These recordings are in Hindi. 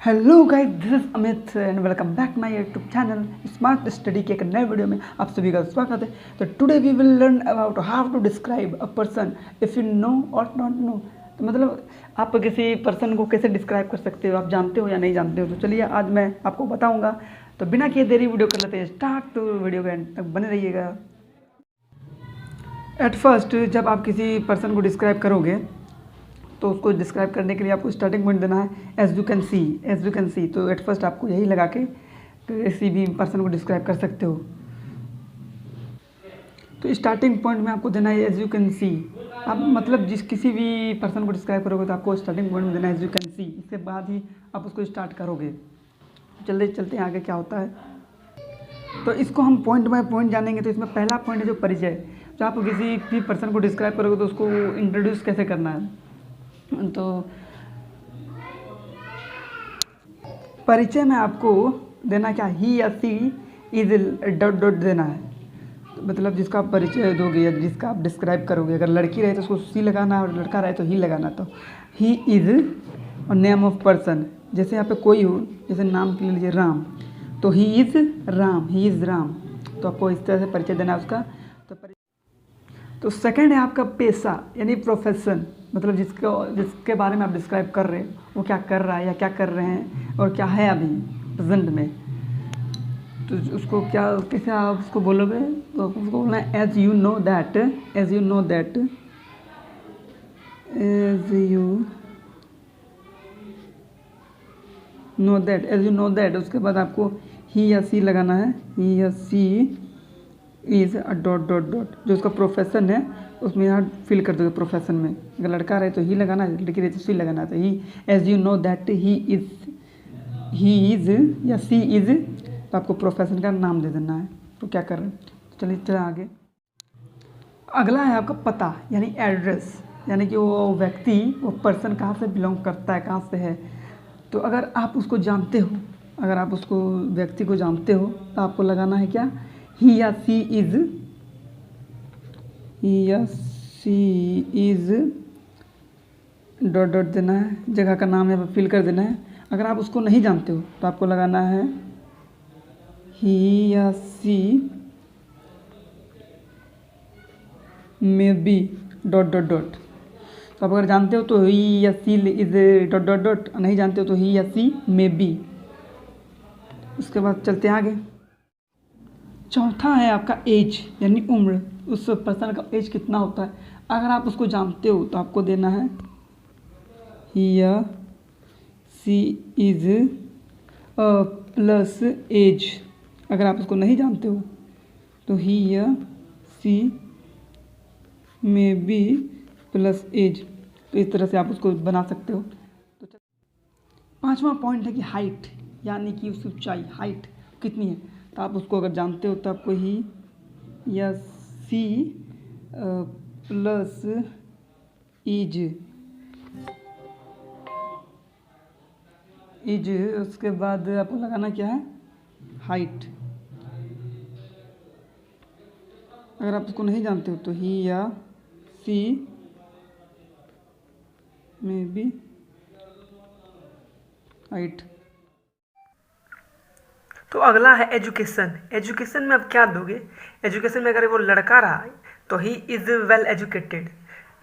Hello guys, this is Amit and welcome back my YouTube channel smart study के एक नए वीडियो में आप सभी का स्वागत है। तो today we will learn about how to describe a person if you know और नॉट नो। तो मतलब आप किसी पर्सन को कैसे डिस्क्राइब कर सकते हो, आप जानते हो या नहीं जानते हो। तो चलिए आज मैं आपको बताऊँगा। तो बिना किए देरी वीडियो कर लेते हैं स्टार्ट। तो वीडियो के एंड तक बने रहिएगा। एट फर्स्ट जब आप किसी पर्सन को डिस्क्राइब करोगे तो उसको डिस्क्राइब करने के लिए आपको स्टार्टिंग पॉइंट देना है एज यू कैन सी। तो एट फर्स्ट आपको यही लगा के किसी भी पर्सन को डिस्क्राइब कर सकते हो। तो स्टार्टिंग पॉइंट में आपको देना है एज यू कैन सी। आप मतलब जिस किसी भी पर्सन को डिस्क्राइब करोगे तो आपको स्टार्टिंग पॉइंट में देना है एज यू कैन सी। इसके बाद ही आप उसको स्टार्ट करोगे। चलते चलते आगे क्या होता है तो इसको हम पॉइंट बाय पॉइंट जानेंगे। तो इसमें पहला पॉइंट है जो परिचय। जब आप किसी भी पर्सन को डिस्क्राइब करोगे तो उसको इंट्रोड्यूस कैसे करना है। तो परिचय में आपको देना क्या, ही या सी इज डॉट डॉट देना है। तो मतलब जिसका आप परिचय दोगे या जिसका आप डिस्क्राइब करोगे, अगर लड़की रहे तो उसको सी लगाना और लड़का रहे तो ही लगाना। तो ही इज़ और नेम ऑफ पर्सन, जैसे यहाँ पे कोई हो, जैसे नाम के लिए लीजिए राम, तो ही इज़ राम। तो आपको इस तरह से परिचय देना है उसका। तो सेकंड है आपका पेशा यानी प्रोफेशन, मतलब जिसके बारे में आप डिस्क्राइब कर रहे हो वो क्या कर रहा है या क्या कर रहे हैं और क्या है अभी प्रेजेंट में। तो उसको क्या कैसे आप उसको बोलोगे, तो उसको बोलना है एज यू नो दैट उसके बाद आपको ही या सी लगाना है। ही या she is a dot dot dot, जो उसका प्रोफेशन है उसमें यहाँ फिल कर दोगे प्रोफेशन में। अगर लड़का रहे तो ही लगाना है, लड़की रहे तो सी लगाना है। तो he as you know that he इज़ या सी इज़, तो आपको प्रोफेशन का नाम दे देना है तो क्या कर रहे हैं। तो चलिए चलिए आगे। अगला है आपका पता यानी एड्रेस, यानी कि वो व्यक्ति वो पर्सन कहाँ से बिलोंग करता है, कहाँ से है। तो अगर आप उसको जानते हो, अगर आप उसको व्यक्ति को जानते हो तो आपको लगाना है क्या, ही या सी इज़ डॉट डॉट देना है, जगह का नाम यहाँ पर फिल कर देना है। अगर आप उसको नहीं जानते हो तो आपको लगाना है ही या she may be dot dot dot. तो आप अगर जानते हो तो ही या she is dot dot dot, नहीं जानते हो तो ही या सी मे बी। उसके बाद चलते हैं आगे। चौथा है आपका एज यानी उम्र, उस पर्सन का एज कितना होता है। अगर आप उसको जानते हो तो आपको देना है ही या सी इज़ प्लस एज। अगर आप उसको नहीं जानते हो तो ही या she may B plus as. तो इस तरह से आप उसको बना सकते हो। तो पांचवा पॉइंट है कि हाइट, यानी कि उसकी ऊंचाई, हाइट कितनी है। तो आप उसको अगर जानते हो तो आपको ही या सी प्लस इज उसके बाद आपको लगाना क्या है, हाइट। अगर आप उसको नहीं जानते हो तो ही या सी में बी हाइट। तो अगला है एजुकेशन। एजुकेशन में आप क्या दोगे। एजुकेशन में अगर वो लड़का रहा तो ही इज़ वेल एजुकेटेड,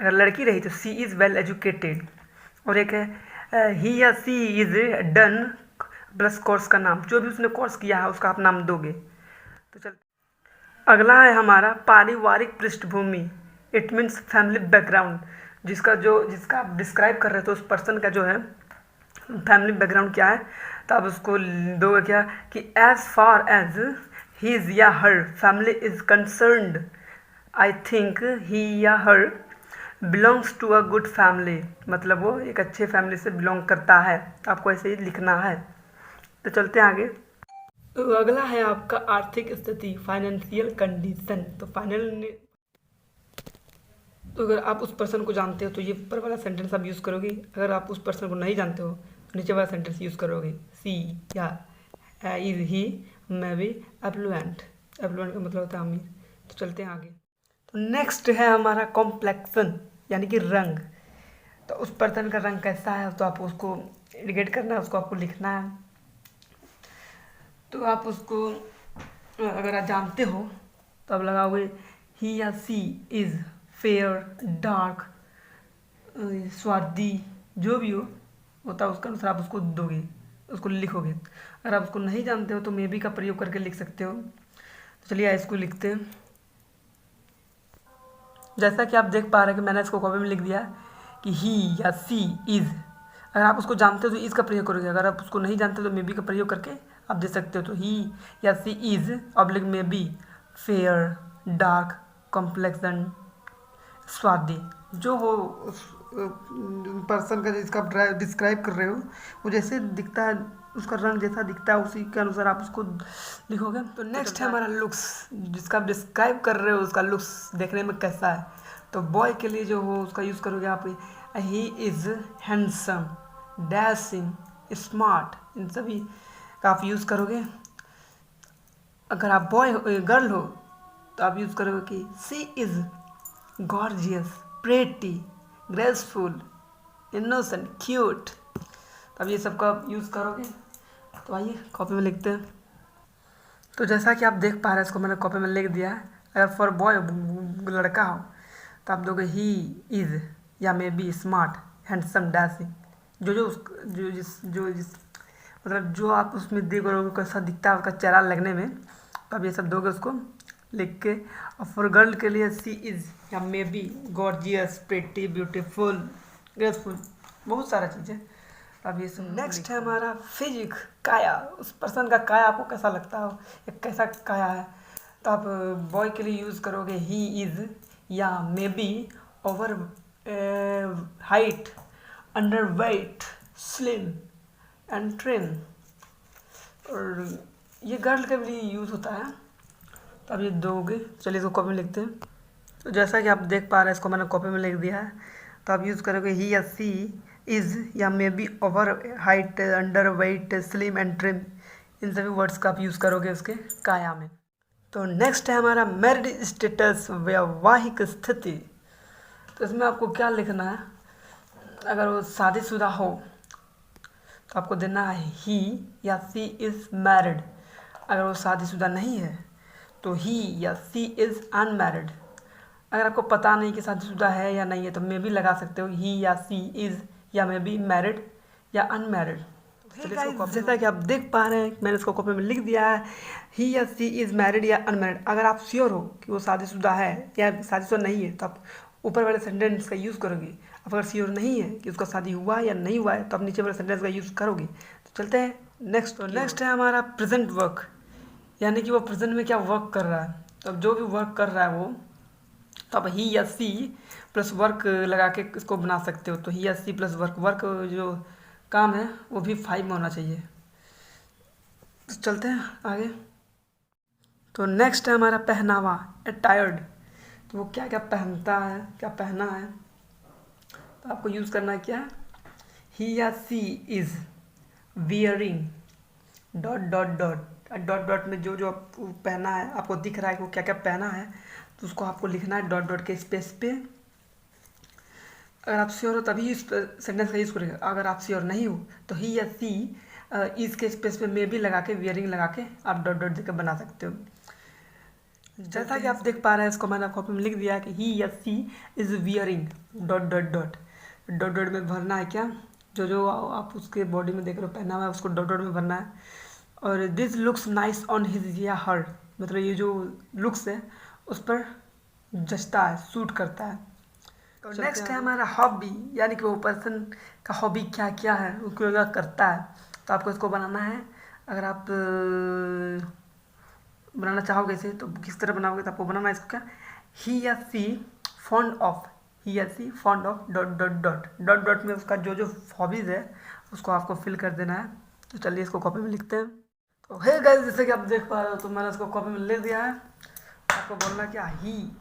अगर लड़की रही तो सी इज़ वेल एजुकेटेड। और एक है ही या she is done plus course का नाम, जो भी उसने कोर्स किया है उसका आप नाम दोगे। तो चल अगला है हमारा पारिवारिक पृष्ठभूमि, इट मीन्स फैमिली बैकग्राउंड। जिसका आप डिस्क्राइब कर रहे हो तो उस पर्सन का जो है फैमिली बैकग्राउंड क्या है। तो आप उसको दोगे क्या कि एज फार एज हीज या her family is concerned, I think he या her belongs to a good family, मतलब वो एक अच्छे फैमिली से बिलोंग करता है। तो आपको ऐसे ही लिखना है। तो चलते हैं आगे। तो अगला है आपका आर्थिक स्थिति, फाइनेंशियल कंडीशन। तो अगर आप उस पर्सन को जानते हो तो ये ऊपर वाला सेंटेंस आप यूज़ करोगे। अगर आप उस पर्सन को नहीं जानते हो तो नीचे वाला सेंटेंस यूज़ करोगे। सी या is he may be affluent का मतलब होता है अमीर। तो चलते हैं आगे। तो नेक्स्ट है हमारा कॉम्प्लेक्सन यानी कि रंग। तो उस पर्सन का रंग कैसा है तो आपको उसको इंडिकेट करना है, उसको आपको लिखना है। तो आप उसको अगर आप जानते हो तो आप लगाओगे ही या सी इज़ फेयर, डार्क, स्वादी, जो भी होता है उसका अनुसार आप उसको दोगे, उसको लिखोगे। अगर आप उसको नहीं जानते हो तो मे बी का प्रयोग करके लिख सकते हो। तो चलिए इसको लिखते हैं। जैसा कि आप देख पा रहे हैं कि मैंने इसको कॉपी में लिख दिया कि ही या सी इज़। अगर आप उसको जानते हो तो इज़ का प्रयोग करोगे, अगर आप उसको नहीं जानते तो मे बी का प्रयोग करके आप दे सकते हो। तो ही या she is oblique may be fair, dark, complexion, स्वादी, जो हो उस पर्सन का जिसका आप डिस्क्राइब कर रहे हो वो जैसे दिखता है, उसका रंग जैसा दिखता है उसी के अनुसार आप उसको लिखोगे। तो नेक्स्ट है हमारा लुक्स, जिसका आप डिस्क्राइब कर रहे हो उसका लुक्स देखने में कैसा है। तो बॉय के लिए जो हो उसका यूज़ करोगे आप he is handsome, dashing, smart, इन सभी का आप यूज़ करोगे। अगर आप बॉय गर्ल हो तो आप यूज़ करोगे कि she is gorgeous, pretty, graceful, innocent, cute. तो अब ये सब का आप यूज़ करोगे। तो आइए कॉपी में लिखते हैं। तो जैसा कि आप देख पा रहे हैं इसको मैंने कॉपी में लिख दिया है। अगर फॉर बॉय लड़का हो तो आप दोगे ही इज़ या may B smart, handsome, dashing, जो जो उस जो जिस जो जिस मतलब जो आप उसमें देख रहे हो कैसा दिखता है उसका चेहरा लगने में, तो आप ये सब दोगे उसको लिख के। और फॉर गर्ल के लिए सी इज़ या may B gorgeous, pretty, beautiful, graceful, बहुत सारा चीज़ें। अब ये सब नेक्स्ट है हमारा फिजिक, काया। उस पर्सन का काया आपको कैसा लगता हो, या कैसा काया है। तो आप बॉय के लिए यूज़ करोगे ही इज़ या may be over height, under weight, slim and trim. और ये गर्ल के लिए यूज़ होता है। तो अब ये दोगे। चलिए इसको कॉपी में लिखते हैं। तो जैसा कि आप देख पा रहे हैं इसको मैंने कॉपी में लिख दिया है। तो आप यूज़ करोगे ही या सी इज़ या may be over height, under weight, slim and trim, इन सभी वर्ड्स का आप यूज़ करोगे उसके काया में। तो नेक्स्ट है हमारा मैरिड स्टेटस, वैवाहिक स्थिति। तो इसमें आपको क्या लिखना है। अगर वो शादीशुदा हो तो आपको देना है ही या सी इज़ मैरिड। अगर वो शादीशुदा नहीं है तो ही या सी इज़ अनमैरिड। अगर आपको पता नहीं कि शादीशुदा है या नहीं है तो मे भी लगा सकते हो ही या सी इज़ या मे बी मैरिड या अनमैरिड। जैसा कि आप देख पा रहे हैं मैंने इसको कॉपी में लिख दिया है ही या सी इज़ मैरिड या अनमैरिड। अगर आप श्योर हो कि वो शादीशुदा है या शादीशुदा नहीं है तो आप ऊपर वाले सेंटेंस का यूज़ करोगे। अगर श्योर नहीं है कि उसका शादी हुआ है या नहीं हुआ है तो आप नीचे वाले सेंटेंस का यूज़ करोगे। तो चलते हैं नेक्स्ट। तो नेक्स्ट है हमारा प्रेजेंट वर्क, यानी कि वो प्रेजेंट में क्या वर्क कर रहा है। तो अब जो भी वर्क कर रहा है वो, तो अब ही या सी प्लस वर्क लगा के इसको बना सकते हो। तो ही या सी प्लस वर्क, वर्क जो काम है वो भी 5 में होना चाहिए। तो चलते हैं आगे। तो नेक्स्ट है हमारा पहनावा, अटायर्ड। तो वो क्या क्या पहनता है, क्या पहना है। तो आपको यूज़ करना है क्या, ही या she is wearing dot dot dot. Dot dot में जो जो पहना है आपको दिख रहा है कि वो क्या क्या पहना है, तो उसको आपको लिखना है डॉट डॉट के स्पेस पे। अगर आप श्योर हो तभी इस सेंटेंस का यूज़ करेंगे। अगर आप श्योर नहीं हो तो ही या सी इस के स्पेस पे मे भी लगा के, वियरिंग लगा के आप डॉट डॉट देकर बना सकते हो। जैसा कि आप देख पा रहे हैं इसको मैंने कॉपी में लिख दिया है कि ही या she is wearing dot dot dot. Dot dot में भरना है क्या, जो जो आप उसके बॉडी में देख रहे हो पहना हुआ है उसको डॉट डॉट में भरना है। और this looks nice on his या हर, मतलब ये जो लुक्स है उस पर जचता है, सूट करता है। तो नेक्स्ट है हमारा हॉबी, यानी कि वो पर्सन का हॉबी क्या क्या है, वो क्यों क्या करता है। तो आपको इसको बनाना है। अगर आप बनाना चाहोगे इसे तो किस तरह बनाओगे, तो आपको बनाना है इसको क्या, ही या सी फॉन्ड ऑफ, ही या she fond of dot dot dot. Dot dot में उसका जो जो हॉबीज़ है उसको आपको फिल कर देना है। तो चलिए इसको कॉपी में लिखते हैं। तो हे गाइस, जैसे कि आप देख पा रहे हो तो मैंने इसको कॉपी में लिख दिया है। आपको बोलना क्या, ही,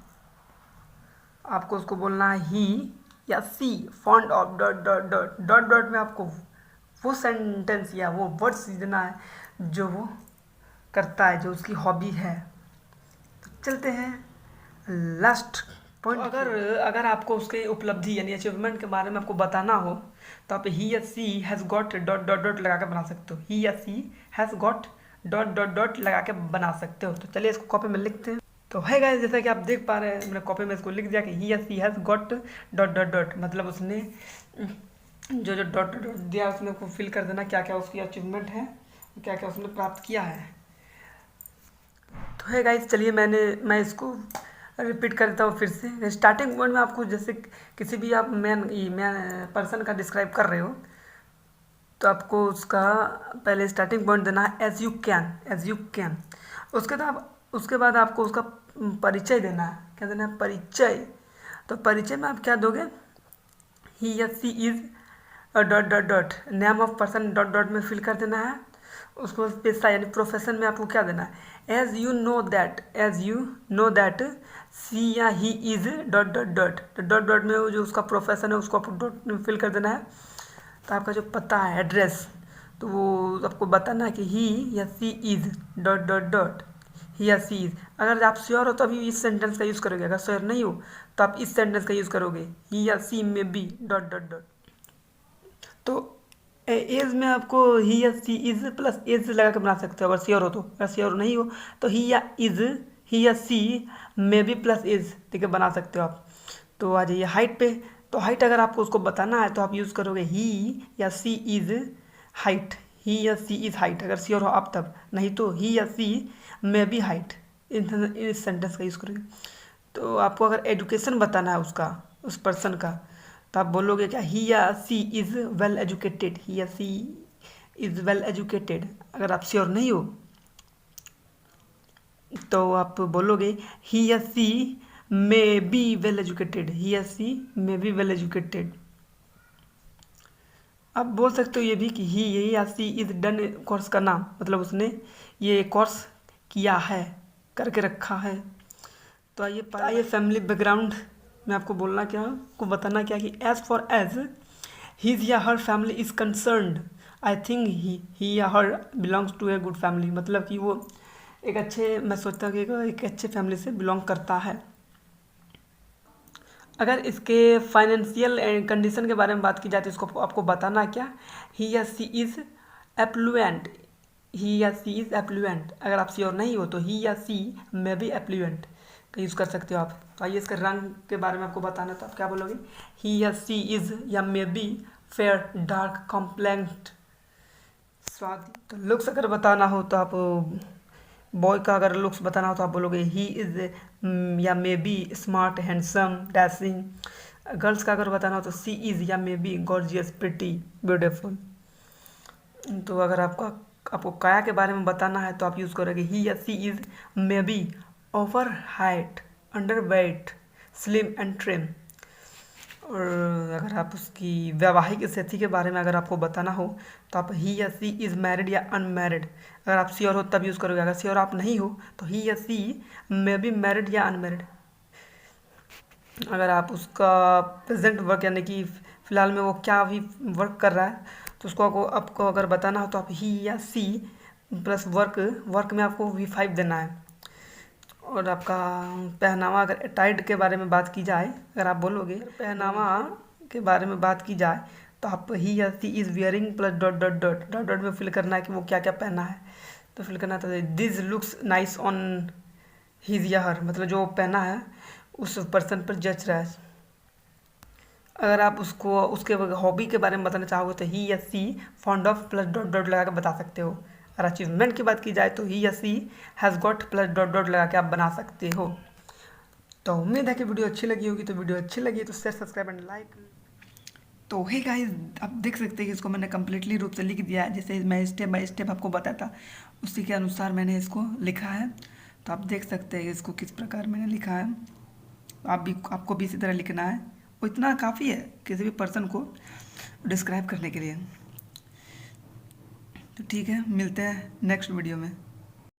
आपको उसको बोलना है ही या she fond of dot dot dot. Dot dot में आपको वो सेंटेंस या वो वर्ड्स देना है जो वो करता है, जो उसकी हॉबी है। तो चलते हैं लास्ट पॉइंट। अगर आपको उसके उपलब्धि यानी अचीवमेंट के बारे में आपको बताना हो तो आप ही या she has got dot dot dot लगा के बना सकते हो। ही या she has got dot dot dot लगा के बना सकते हो। तो चलिए इसको कॉपी में लिखते हैं। तो है गाइस, जैसा कि आप देख पा रहे हैं मैंने कॉपी में इसको लिख दिया कि ही या she has got dot dot dot, मतलब उसने जो जो डॉट डॉट दिया उसमें को फिल कर देना क्या क्या उसकी अचीवमेंट है, क्या क्या उसने प्राप्त किया है। तो है गाइस, चलिए मैं इसको रिपीट करता हूँ फिर से। स्टार्टिंग पॉइंट में आपको जैसे किसी भी आप मैन पर्सन का डिस्क्राइब कर रहे हो तो आपको उसका पहले स्टार्टिंग पॉइंट देना है एज यू कैन। उसके बाद आपको उसका परिचय देना है। क्या देना है? परिचय। तो परिचय में आप क्या दोगे? ही या she is dot dot dot, name of person dot dot में फिल कर देना है। उसको पेशा यानी प्रोफेशन में आपको क्या देना है? एज यू नो दैट सी या he is dot dot dot, तो डॉट डॉट में वो जो उसका प्रोफेशन है उसको आपको डॉट में फिल कर देना है। तो आपका जो पता है, एड्रेस, तो वो आपको बताना है कि ही या she is dot dot dot, ही या सी इज़। अगर आप श्योर हो तो अभी इस सेंटेंस का यूज़ करोगे, अगर श्योर नहीं हो तो आप इस सेंटेंस का यूज़ करोगे, ही या सी में बी डॉट डॉट डॉट। तो एज में आपको ही या सी इज़ प्लस एज लगा के बना सकते हो अगर श्योर हो तो। अगर श्योर नहीं हो तो ही या सी में बी प्लस एज ठीक है बना सकते हो आप। तो आ जाइए हाइट पे। तो हाइट अगर आपको उसको बताना है तो आप यूज़ करोगे ही या सी इज़ हाइट, ही या सी इज़ हाइट अगर श्योर हो आप तब, नहीं तो ही या सी में बी हाइट इस सेंटेंस का यूज़ करोगे। तो आपको अगर एजुकेशन बताना है उसका, उस पर्सन का, तो आप बोलोगे क्या? ही या सी इज़ वेल एजुकेटेड, ही या सी इज़ वेल एजुकेटेड। अगर आप श्योर नहीं हो तो आप बोलोगे ही या she may be well educated, ही या she may be well educated. आप बोल सकते हो ये भी कि ही या सी इज़ डन कोर्स का नाम, मतलब उसने ये कोर्स किया है, करके रखा है। तो आइए फैमिली बैकग्राउंड में आपको बोलना क्या, आपको बताना क्या कि एज फॉर एज हिज या her family is concerned, I think he या her belongs to a good family, मतलब कि वो एक अच्छे, मैं सोचता हूँ कि एक अच्छे फैमिली से बिलोंग करता है। अगर इसके फाइनेंशियल कंडीशन के बारे में बात की जाए तो इसको आपको बताना क्या? ही या सी इज़ एप्लुएंट, ही या सी इज़ एप्लुएंट। अगर आप श्योर नहीं हो तो ही या सी में भी एप्लुएंट का यूज़ कर सकते हो आप। तो आइए इसके रंग के बारे में आपको बताना, तो आप क्या बोलोगे? ही या सी इज़ या मे बी फेयर, डार्क, कॉम्प्लेक्ट, स्वाद। तो लुक्स अगर बताना हो तो आप बॉय का अगर लुक्स बताना हो तो आप बोलोगे ही इज़ या may B smart, handsome, dashing. Girls का अगर बताना हो तो सी इज़ या may B gorgeous, pretty, beautiful. तो अगर आपको काया के बारे में बताना है तो आप यूज़ करोगे ही या she is may be over height, under weight, slim and trim. और अगर आप उसकी वैवाहिक स्थिति के बारे में अगर आपको बताना हो तो आप ही या सी इज़ मैरिड या अनमैरिड। अगर आप श्योर हो तब यूज़ करोगे, अगर श्योर आप नहीं हो तो ही या सी मे बी मैरिड या अनमैरिड। अगर आप उसका प्रेजेंट वर्क यानी कि फ़िलहाल में वो क्या अभी वर्क कर रहा है तो उसको आपको अगर बताना हो तो आप ही या सी प्लस वर्क में आपको V5 देना है। और आपका पहनावा, अगर अटाइड के बारे में बात की जाए, अगर आप बोलोगे पहनावा के बारे में बात की जाए तो आप ही या she is wearing plus dot dot dot dot dot में फिल करना है कि वो क्या क्या पहना है। तो फिल करना है तो this looks nice on his या हर, मतलब जो पहना है उस पर्सन पर जच रहा है। अगर आप उसको उसके हॉबी के बारे में बताना चाहोगे तो ही या she fond of plus dot dot लगा के बता सकते हो। और अचीवमेंट की बात की जाए तो ही या she has got plus dot dot लगा के आप बना सकते हो। तो उम्मीद है कि वीडियो अच्छी लगी होगी। तो वीडियो अच्छी लगी तो शेयर, सब्सक्राइब एंड लाइक। तो हे गाइस, आप देख सकते हैं कि इसको मैंने कम्प्लीटली रूप से लिख दिया है, जैसे मैं स्टेप बाय स्टेप आपको बताता उसी के अनुसार मैंने इसको लिखा है। तो आप देख सकते हैं इसको किस प्रकार मैंने लिखा है। आपको भी इसी तरह लिखना है, वो इतना काफ़ी है किसी भी पर्सन को डिस्क्राइब करने के लिए। तो ठीक है, मिलते हैं नेक्स्ट वीडियो में।